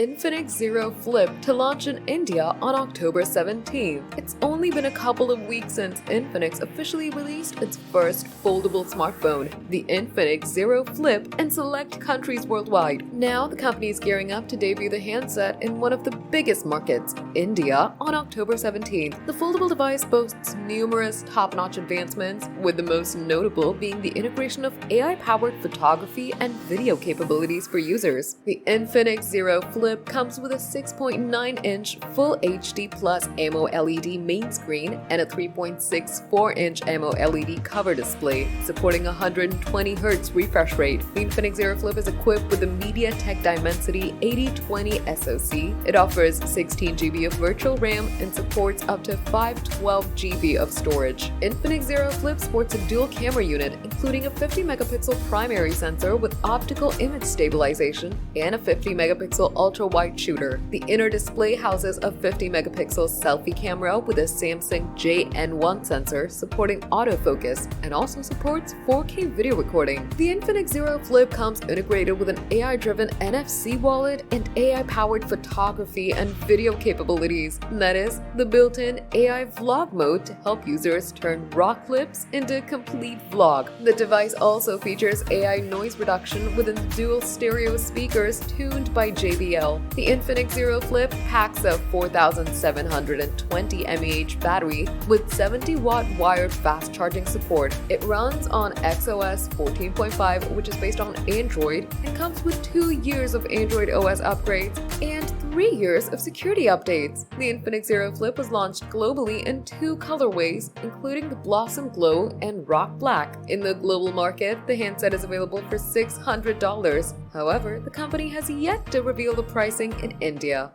Infinix Zero Flip to launch in India on October 17th. It's only been a couple of weeks since Infinix officially released its first foldable smartphone, the Infinix Zero Flip, in select countries worldwide. Now, the company is gearing up to debut the handset in one of the biggest markets, India, on October 17th. The foldable device boasts numerous top-notch advancements, with the most notable being the integration of AI-powered photography and video capabilities for users. The Infinix Zero Flip comes with a 6.9-inch Full HD Plus AMOLED main screen and a 3.64-inch AMOLED cover display, supporting 120Hz refresh rate. The Infinix Zero Flip is equipped with the MediaTek Dimensity 8020 SoC. It offers 16GB of virtual RAM and supports up to 512GB of storage. Infinix Zero Flip sports a dual camera unit, including a 50-megapixel primary sensor with optical image stabilization and a 50-megapixel ultra-wide shooter. The inner display houses a 50-megapixel selfie camera with a Samsung JN1 sensor supporting autofocus and also supports 4K video recording. The Infinix Zero Flip comes integrated with an AI-driven NFC wallet and AI-powered photography and video capabilities. That is, the built-in AI vlog mode to help users turn raw clips into complete vlog. The device also features AI noise reduction within the dual stereo speakers tuned by JBL. The Infinix Zero Flip packs a 4720 mAh battery with 70-watt wired fast charging support. It runs on XOS 14.5, which is based on Android, and comes with 2 years of Android OS upgrades and 3 years of security updates. The Infinix Zero Flip was launched globally in 2 colorways, including the Blossom Glow and Rock Black. In the global market, the handset is available for $600. However, the company has yet to reveal the pricing in India.